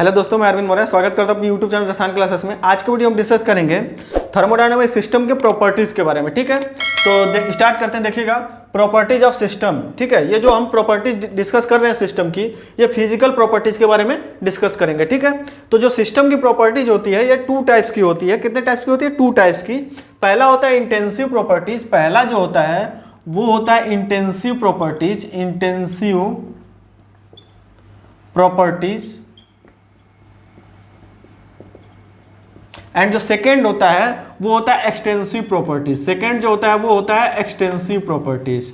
Hello दोस्तों, मैं अरविंद मौर्य स्वागत करता हूं अपने यूट्यूब चैनल रसायन क्लासेस में। आज के वीडियो हम डिस्कस करेंगे थर्मोडायनामिक सिस्टम के प्रॉपर्टीज के बारे में। ठीक है, तो स्टार्ट करते हैं। देखिएगा, प्रॉपर्टीज ऑफ सिस्टम। ठीक है, ये जो हम प्रॉपर्टीज डिस्कस कर रहे हैं सिस्टम की, ये फिजिकल प्रॉपर्टीज के बारे में डिस्कस करेंगे। ठीक है, तो जो सिस्टम की प्रॉपर्टीज होती है ये टू टाइप्स की होती है। कितने टाइप्स की होती है? टू टाइप्स की। पहला होता है इंटेंसिव प्रॉपर्टीज। पहला जो होता है वो होता है intensive properties, intensive properties. And जो सेकेंड होता है वो होता है एक्सटेंसिव प्रॉपर्टीज। सेकेंड जो होता है वो होता है एक्सटेंसिव प्रॉपर्टीज।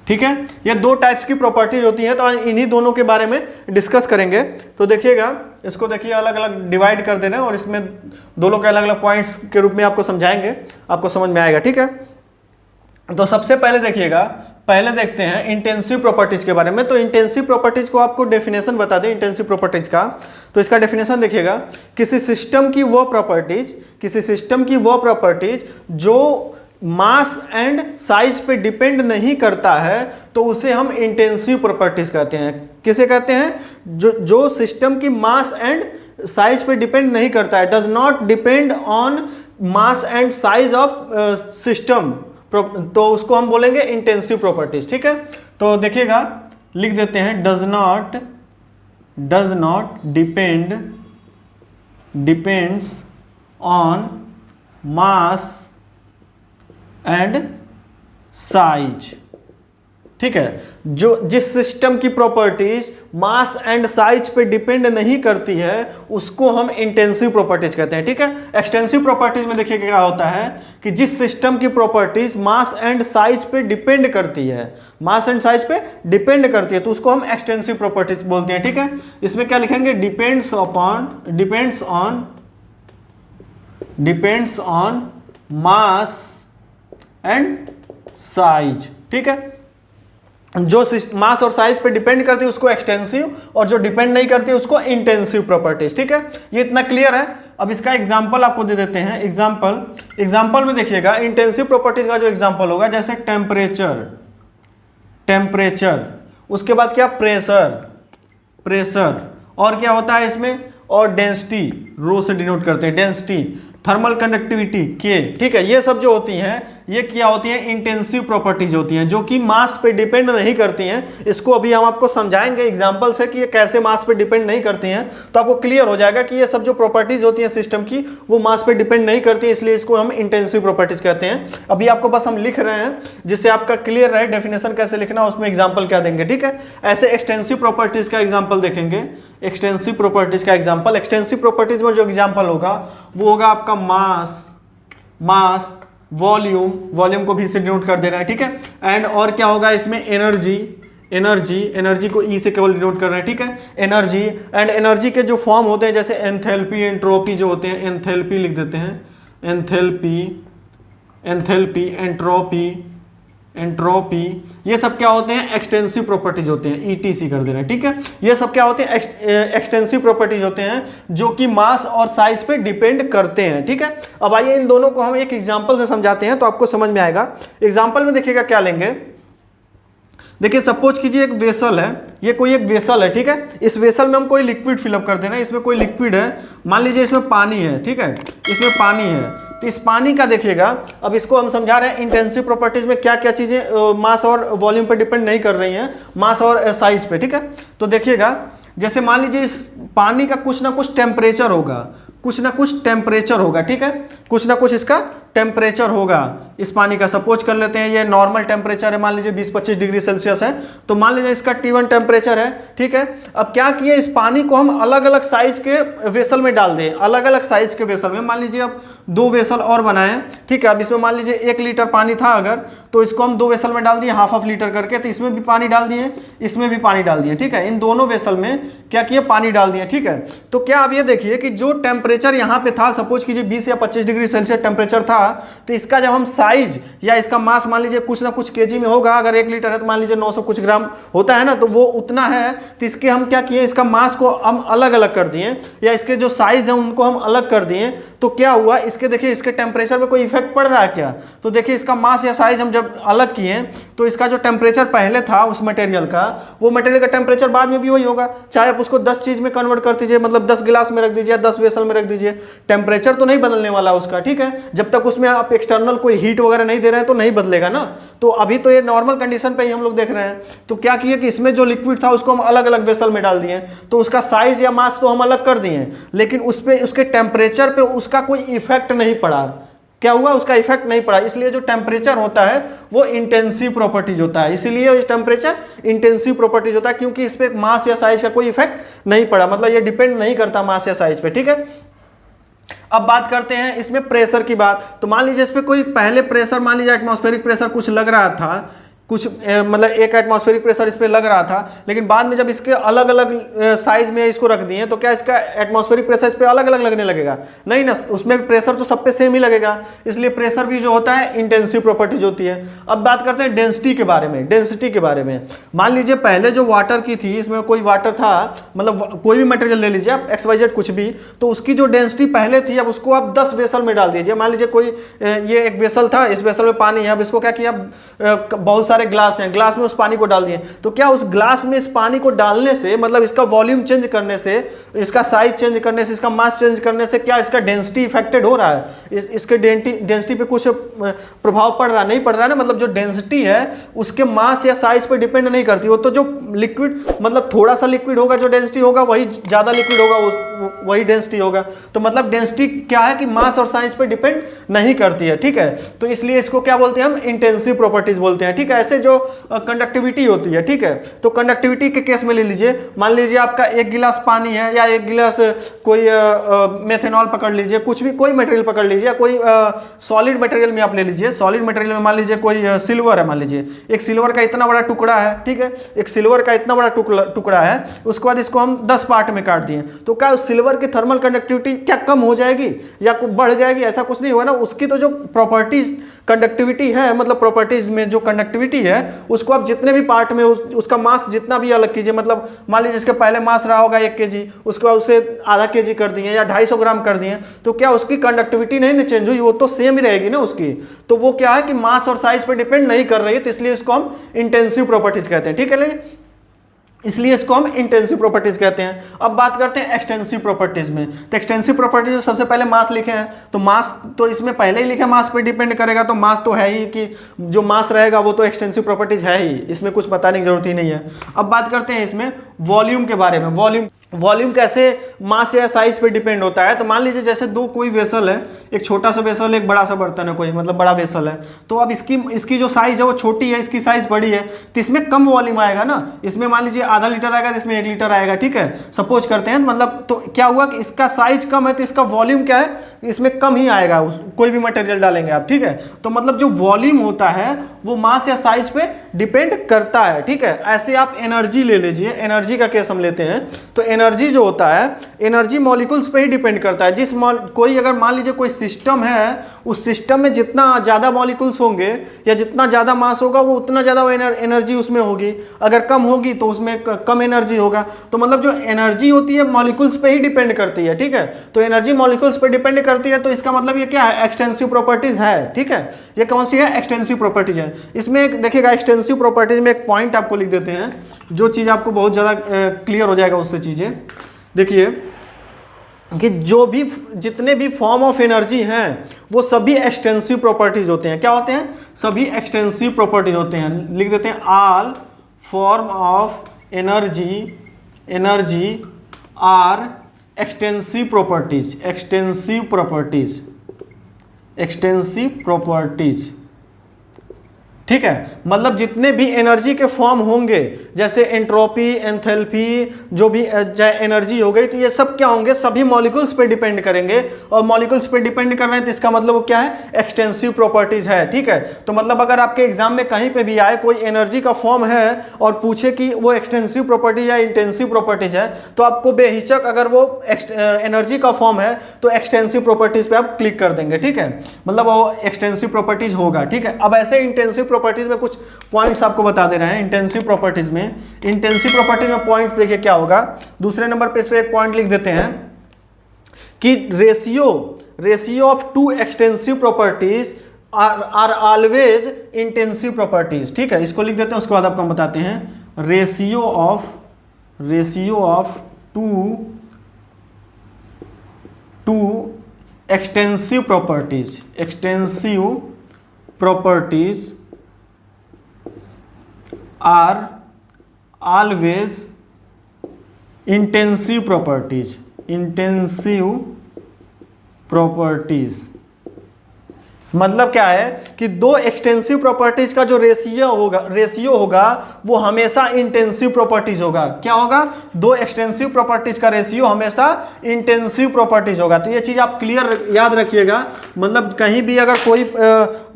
ठीक है, ये दो टाइप्स की प्रॉपर्टीज होती हैं, तो इन्हीं दोनों के बारे में डिस्कस करेंगे। तो देखिएगा, इसको देखिए अलग अलग डिवाइड कर देना और इसमें दोनों के अलग अलग पॉइंट्स के रूप में आपको समझाएंगे, आपको समझ में आएगा। ठीक है, तो सबसे पहले देखिएगा, पहले देखते हैं इंटेंसिव प्रॉपर्टीज के बारे में। तो इंटेंसिव प्रॉपर्टीज को आपको डेफिनेशन बता दें इंटेंसिव प्रॉपर्टीज का। तो इसका डेफिनेशन देखिएगा, किसी सिस्टम की वो प्रॉपर्टीज जो मास एंड साइज पे डिपेंड नहीं करता है तो उसे हम इंटेंसिव प्रॉपर्टीज कहते हैं। किसे कहते हैं? जो सिस्टम की मास एंड साइज पे डिपेंड नहीं करता है, does not depend on mass and size of system, तो उसको हम बोलेंगे इंटेंसिव प्रॉपर्टीज। ठीक है, तो देखिएगा, लिख देते हैं does not depends on mass and size. ठीक है, जिस सिस्टम की प्रॉपर्टीज मास एंड साइज पे डिपेंड नहीं करती है उसको हम इंटेंसिव प्रॉपर्टीज कहते हैं। ठीक है, एक्सटेंसिव प्रॉपर्टीज में देखिए क्या होता है कि जिस सिस्टम की प्रॉपर्टीज मास एंड साइज पे डिपेंड करती है, मास एंड साइज पे डिपेंड करती है, तो उसको हम एक्सटेंसिव प्रॉपर्टीज बोलते हैं। ठीक है, इसमें क्या लिखेंगे? Depends on mass and size. ठीक है, जो मास और साइज पे डिपेंड करती है उसको एक्सटेंसिव, और जो डिपेंड नहीं करती है उसको इंटेंसिव प्रॉपर्टीज। ठीक है, ये इतना क्लियर है। अब इसका एग्जांपल आपको दे देते हैं। एग्जांपल में देखिएगा, इंटेंसिव प्रॉपर्टीज का जो एग्जांपल होगा, जैसे टेम्परेचर, उसके बाद क्या? प्रेशर, और क्या होता है इसमें? और डेंसिटी, रो से डिनोट करते हैं डेंसिटी, थर्मल कंडक्टिविटी के। ठीक है, ये सब जो होती हैं ये क्या होती हैं? इंटेंसिव प्रॉपर्टीज होती हैं, जो कि मास पे डिपेंड नहीं करती हैं। इसको अभी हम आपको समझाएंगे एग्जांपल से कि ये कैसे मास पे डिपेंड नहीं करती हैं, तो आपको क्लियर हो जाएगा कि ये सब जो प्रॉपर्टीज होती हैं सिस्टम की वो मास पे डिपेंड नहीं करती है, इसलिए इसको हम इंटेंसिव प्रॉपर्टीज कहते हैं। अभी आपको बस हम लिख रहे हैं जिससे आपका क्लियर रहे डेफिनेशन कैसे लिखना, उसमें एग्जाम्पल क्या देंगे। ठीक है, ऐसे एक्सटेंसिव प्रॉपर्टीज का एग्जाम्पल देखेंगे। एक्सटेंसिव प्रॉपर्टीज में जो एग्जाम्पल होगा वो होगा आपका मास, वॉल्यूम को भी से डिनोट कर दे रहा है। ठीक है, एंड और क्या होगा इसमें? एनर्जी को ई से केवल डिनोट कर रहे हैं। ठीक है, एनर्जी, एंड एनर्जी के जो फॉर्म होते हैं जैसे एंथैल्पी, एंट्रोपी जो होते हैं, एंथैल्पी लिख देते हैं, एंथैल्पी, एंट्रोपी, ये सब क्या होते हैं? एक्सटेंसिव प्रॉपर्टीज होते हैं, ईटीसी कर दे रहे हैं। ठीक है, ये सब क्या होते हैं? एक्सटेंसिव प्रॉपर्टीज होते हैं जो कि मास और साइज पे डिपेंड करते हैं। ठीक है, अब आइए इन दोनों को हम एक एग्जांपल से समझाते हैं तो आपको समझ में आएगा। एग्जांपल में देखिएगा क्या लेंगे। देखिए, सपोज कीजिए एक वेसल है, ये कोई एक वेसल है। ठीक है, इस वेसल में हम कोई लिक्विड फिलअप कर दे रहे हैं। इसमें कोई लिक्विड है, मान लीजिए इसमें पानी है। ठीक है, इसमें पानी है, तो इस पानी का देखिएगा, अब इसको हम समझा रहे हैं इंटेंसिव प्रॉपर्टीज में क्या क्या चीजें मास और वॉल्यूम पर डिपेंड नहीं कर रही हैं, मास और साइज पे। ठीक है, तो देखिएगा, जैसे मान लीजिए इस पानी का कुछ ना कुछ टेम्परेचर होगा, ठीक है, कुछ ना कुछ इसका टेम्परेचर होगा इस पानी का। सपोज कर लेते हैं ये नॉर्मल टेम्परेचर है, मान लीजिए 20-25 डिग्री सेल्सियस है, तो मान लीजिए इसका T1 टेम्परेचर है। ठीक है, अब क्या किए, इस पानी को हम अलग अलग साइज के वेसल में डाल दें, अलग अलग साइज के वेसल में। मान लीजिए अब 2 वेसल और बनाएं। ठीक है, अब इसमें मान लीजिए 1 लीटर पानी था अगर, तो इसको हम 2 वेसल में डाल दिए हाफ लीटर करके, तो इसमें भी पानी डाल दिए, इसमें भी पानी डाल दिए। ठीक है, इन दोनों वेसल में क्या किए? पानी डाल दिए। ठीक है, तो क्या अब ये देखिए कि जो टेम्परेचर यहाँ पे था, सपोज कीजिए 20 या 25 डिग्री सेल्सियस टेम्परेचर था, तो इसका जब हम साइज या इसका मास मान लीजिए कुछ ना कुछ केजी में होगा, अगर 1 लीटर है तो मान लीजिए 900 कुछ ग्राम होता है ना, तो वो उतना है। तो इसके हम क्या किए, इसका मास को हम अलग अलग कर दिए, या इसके जो साइज है उनको हम अलग कर दिए। तो क्या हुआ, इसके देखिए इसके टेम्परेचर पे कोई इफेक्ट पड़ रहा है क्या? तो देखिए इसका मास या साइज हम जब अलग किए तो इसका जो टेम्परेचर पहले था उस मटेरियल का, वो मटेरियल का टेम्परेचर बाद में भी वही होगा, चाहे आप उसको 10 चीज में कन्वर्ट कर दीजिए, मतलब 10 गिलास में रख दीजिए, 10 वेसल में रख दीजिए, टेम्परेचर तो नहीं बदलने वाला उसका, ठीक है। जब तक उसमें आप एक्सटर्नल कोई हीट वगैरह नहीं दे रहे हैं तो नहीं बदलेगा ना। तो अभी तो ये नॉर्मल कंडीशन पे ही हम लोग देख रहे हैं। तो क्या किया कि इसमें जो लिक्विड था उसको हम अलग अलग वेसल में डाल दिए, तो उसका साइज या मास तो हम अलग कर दिए, लेकिन उस पे उसके टेम्परेचर पे उसका कोई इफेक्ट नहीं पड़ा। क्या हुआ, उसका इफेक्ट नहीं पड़ा। इसलिए जो टेम्परेचर होता है वो इंटेंसिव प्रॉपर्टीज होता है, इसीलिए टेम्परेचर इंटेंसिव प्रॉपर्टीज होता है, क्योंकि इस पे मास या साइज का कोई इफेक्ट नहीं पड़ा, मतलब ये डिपेंड नहीं करता मास या साइज पे, ठीक है। अब बात करते हैं इसमें प्रेशर की बात। तो मान लीजिए इस पे कोई पहले प्रेशर, मान लीजिए एटमॉस्फेरिक प्रेशर कुछ लग रहा था, कुछ मतलब 1 एटमॉस्फेरिक प्रेशर इस पे लग रहा था, लेकिन बाद में जब इसके अलग अलग साइज में इसको रख दिए तो क्या इसका एटमॉस्फेरिक प्रेशर इस पे अलग अलग लगने लगेगा? नहीं ना, उसमें प्रेशर तो सब पे सेम ही लगेगा। इसलिए प्रेशर भी जो होता है इंटेंसिव प्रॉपर्टीज होती है। अब बात करते हैं डेंसिटी के बारे में। डेंसिटी के बारे में मान लीजिए पहले जो वाटर की थी, इसमें कोई वाटर था, मतलब कोई भी मटेरियल ले लीजिए आप, XYZ कुछ भी, तो उसकी जो डेंसिटी पहले थी, अब उसको आप 10 वेसल में डाल दीजिए। मान लीजिए कोई ये एक वेसल था, इस वेसल में पानी है, अब इसको क्या किया, बहुत सारे ग्लास हैं, ग्लास में उस पानी को डाल दिए। तो क्या उस ग्लास में इस पानी को डालने से, मतलब इसका वॉल्यूम चेंज करने से, इसका साइज चेंज करने से, इसका मास चेंज करने से क्या इसका डेंसिटी इफेक्टेड हो रहा है? इसके डेंसिटी पे कुछ प्रभाव पड़ रहा नहीं पड़ रहा है ना। मतलब जो डेंसिटी है उसके मास या साइज पे डिपेंड नहीं करती। वो तो जो लिक्विड, मतलब थोड़ा सा लिक्विड होगा, जो डेंसिटी होगा वही ज्यादा लिक्विड होगा, वही डेंसिटी होगा। तो मतलब डेंसिटी क्या है कि मास और साइज पे डिपेंड नहीं करती है, ठीक है। तो इसलिए इसको क्या बोलते हैं हम, इंटेंसिव प्रॉपर्टीज बोलते हैं, ठीक है। ऐसे जो कंडक्टिविटी होती है, ठीक है, तो कंडक्टिविटी के केस में ले लीजिए, मान लीजिए आपका 1 गिलास पानी है, या 1 गिलास कोई मेथेनॉल पकड़ लीजिए, कुछ भी कोई मटेरियल पकड़ लीजिए, कोई सॉलिड मटेरियल में आप ले लीजिए। सॉलिड मटेरियल में मान लीजिए कोई सिल्वर है, मान लीजिए एक सिल्वर का इतना बड़ा टुकड़ा है, ठीक है, एक सिल्वर का इतना बड़ा टुकड़ा है, उसके बाद इसको हम 10 पार्ट में काट दिए, तो क्या उस सिल्वर की थर्मल कंडक्टिविटी क्या कम हो जाएगी या बढ़ जाएगी? ऐसा कुछ नहीं हुआ ना। उसकी तो जो प्रॉपर्टीज कंडक्टिविटी है, मतलब प्रॉपर्टीज में जो कंडक्टिविटी है, उसको आप जितने भी पार्ट में उसका मास जितना भी अलग कीजिए, मतलब मान लीजिए इसके पहले मास रहा होगा 1 kg, उसके बाद उसे आधा kg कर दिए या 250 ग्राम कर दिए, तो क्या उसकी कंडक्टिविटी नहीं चेंज हुई? वो तो सेम ही रहेगी ना उसकी। तो वो क्या है कि मास और साइज पर डिपेंड नहीं कर रही है, तो इसलिए इसको हम इंटेंसिव प्रॉपर्टीज कहते हैं, ठीक है। इसलिए इसको हम इंटेंसिव प्रॉपर्टीज कहते हैं। अब बात करते हैं एक्सटेंसिव प्रॉपर्टीज में। तो एक्सटेंसिव प्रॉपर्टीज में सबसे पहले मास लिखे हैं, तो मास तो इसमें पहले ही लिखे, मास पे डिपेंड करेगा, तो मास तो है ही, कि जो मास रहेगा वो तो एक्सटेंसिव प्रॉपर्टीज है ही, इसमें कुछ बताने की जरूरत ही नहीं है। अब बात करते हैं इसमें वॉल्यूम के बारे में। वॉल्यूम कैसे मास या साइज पे डिपेंड होता है? तो मान लीजिए जैसे कोई वेसल है, एक छोटा सा वेसल, एक बड़ा सा बर्तन है, कोई मतलब बड़ा वेसल है, तो अब इसकी जो साइज है वो छोटी है, इसकी साइज बड़ी है, तो इसमें कम वॉल्यूम आएगा ना। इसमें मान लीजिए आधा लीटर आएगा, तो इसमें 1 लीटर आएगा, ठीक है, सपोज करते हैं। मतलब तो क्या हुआ कि इसका साइज कम है, तो इसका वॉल्यूम क्या है, इसमें कम ही आएगा, कोई भी मटेरियल डालेंगे आप, ठीक है। तो मतलब जो वॉल्यूम होता है वो मास या साइज पे डिपेंड करता है, ठीक है। ऐसे आप एनर्जी ले लीजिए, एनर्जी का केस हम लेते हैं, तो एनर्जी जो होता है, एनर्जी मॉलिक्यूल्स पे ही डिपेंड करता है। कोई अगर मान लीजिए कोई सिस्टम है, उस सिस्टम में जितना ज़्यादा मॉलिक्यूल्स होंगे या जितना ज़्यादा मास होगा, वो उतना ज़्यादा एनर्जी उसमें होगी। अगर कम होगी तो उसमें कम एनर्जी होगा। तो मतलब जो एनर्जी होती है मॉलिक्यूल्स पे ही डिपेंड करती है, ठीक है। तो एनर्जी मॉलिक्यूल्स पे डिपेंड करती है, तो इसका मतलब ये क्या है, एक्सटेंसिव प्रॉपर्टीज है, ठीक है। ये कौन सी है, एक्सटेंसिव प्रॉपर्टीज है। इसमें देखिएगा एक्सटेंसिव प्रॉपर्टीज में एक पॉइंट आपको लिख देते हैं, जो चीज़ आपको बहुत ज़्यादा क्लियर हो जाएगा उससे चीज़ें। देखिए कि जितने भी फॉर्म ऑफ एनर्जी हैं वो सभी एक्सटेंसिव प्रॉपर्टीज होते हैं। क्या होते हैं? सभी एक्सटेंसिव प्रॉपर्टीज होते हैं। लिख देते हैं all form of energy are extensive properties. ठीक है, मतलब जितने भी एनर्जी के फॉर्म होंगे जैसे एंट्रोपी, एंथैल्पी, जो भी चाहे एनर्जी हो गई, तो ये सब क्या होंगे, सभी मॉलिक्यूल्स पे डिपेंड करेंगे। और मॉलिक्यूल्स पे डिपेंड कर रहे हैं तो इसका मतलब वो क्या है, एक्सटेंसिव प्रॉपर्टीज है। ठीक है, तो मतलब अगर आपके एग्जाम में कहीं पे भी आए कोई एनर्जी का फॉर्म है और पूछे कि वो एक्सटेंसिव प्रॉपर्टीज या इंटेंसिव प्रॉपर्टीज है, तो आपको बेहिचक अगर वो एनर्जी का फॉर्म है तो एक्सटेंसिव प्रॉपर्टीज पे आप क्लिक कर देंगे। ठीक है, मतलब वो एक्सटेंसिव प्रॉपर्टीज होगा। ठीक है, अब ऐसे इंटेंसिव प्रॉपर्टीज में कुछ पॉइंट्स आपको बता दे रहे हैं। इंटेंसिव प्रॉपर्टीज में पॉइंट देखिए क्या होगा, दूसरे नंबर पे इस पे एक पॉइंट लिख देते हैं कि ratio of two extensive properties are always intensive properties. ठीक है, इसको लिख देते हैं, उसके बाद आपको हम बताते हैं। Ratio of two extensive properties are always intensive properties. मतलब क्या है कि दो एक्सटेंसिव प्रॉपर्टीज का जो रेशियो होगा वो हमेशा इंटेंसिव प्रॉपर्टीज होगा। क्या होगा, दो एक्सटेंसिव प्रॉपर्टीज का रेशियो हमेशा इंटेंसिव प्रॉपर्टीज होगा। तो ये चीज आप क्लियर याद रखिएगा। मतलब कहीं भी अगर कोई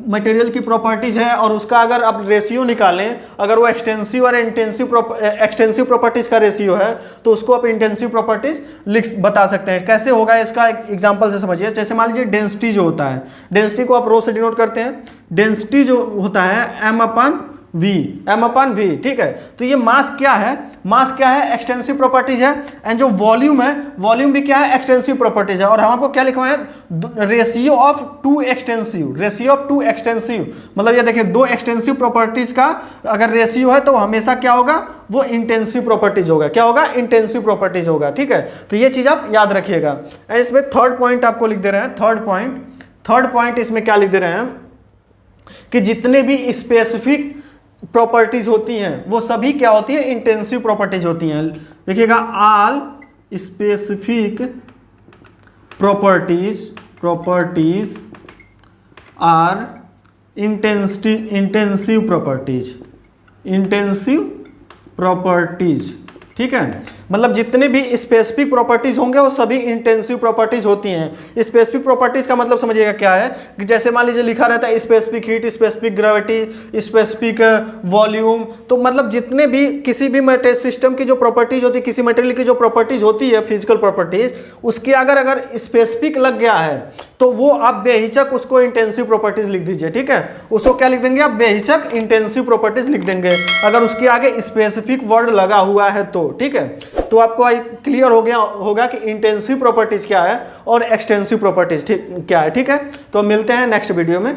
मटेरियल की प्रॉपर्टीज है और उसका अगर आप रेशियो निकालें, अगर वो एक्सटेंसिव और एक्सटेंसिव प्रॉपर्टीज का रेशियो है तो उसको आप इंटेंसिव प्रॉपर्टीज बता सकते हैं। कैसे होगा इसका एक एग्जांपल से समझिए। जैसे मान लीजिए डेंसिटी जो होता है, डेंसिटी को आप रो से डिनोट करते हैं। डेंसिटी जो होता है m अपन v। ठीक है, तो ये मास क्या है, एक्सटेंसिव प्रॉपर्टीज है। एंड जो वॉल्यूम है, वॉल्यूम भी क्या है, एक्सटेंसिव प्रॉपर्टीज है। और हम आपको क्या लिखवाए हैं, रेशियो ऑफ टू एक्सटेंसिव। मतलब ये देखिए दो एक्सटेंसिव प्रॉपर्टीज का अगर रेशियो है तो हमेशा क्या होगा, वो इंटेंसिव प्रॉपर्टीज होगा। क्या होगा, इंटेंसिव प्रॉपर्टीज होगा। ठीक है, तो ये चीज आप याद रखिएगा। एंड इसमें थर्ड पॉइंट आपको लिख दे रहे हैं। थर्ड पॉइंट इसमें क्या लिख दे रहे हैं कि जितने भी स्पेसिफिक प्रॉपर्टीज होती हैं वो सभी क्या होती है, इंटेंसिव प्रॉपर्टीज होती हैं। देखिएगा, all specific properties are intensive properties. ठीक है, मतलब जितने भी स्पेसिफिक प्रॉपर्टीज होंगे वो सभी इंटेंसिव प्रॉपर्टीज होती हैं। स्पेसिफिक प्रॉपर्टीज का मतलब समझिएगा क्या है कि जैसे मान लीजिए लिखा रहता है specific heat, specific gravity, specific volume. तो मतलब जितने भी किसी भी मटेरियल सिस्टम की जो प्रॉपर्टीज होती है, किसी मटेरियल की जो प्रॉपर्टीज होती है, फिजिकल प्रॉपर्टीज, उसके अगर स्पेसिफिक लग गया है तो वो आप बेहिचक उसको इंटेंसिव प्रॉपर्टीज लिख दीजिए। ठीक है, उसको क्या लिख देंगे आप, बेहिचक इंटेंसिव प्रॉपर्टीज लिख देंगे अगर उसके आगे स्पेसिफिक वर्ड लगा हुआ है तो। ठीक है, तो आपको क्लियर हो गया होगा कि इंटेंसिव प्रॉपर्टीज क्या है और एक्सटेंसिव प्रॉपर्टीज क्या है। ठीक है, तो मिलते हैं नेक्स्ट वीडियो में।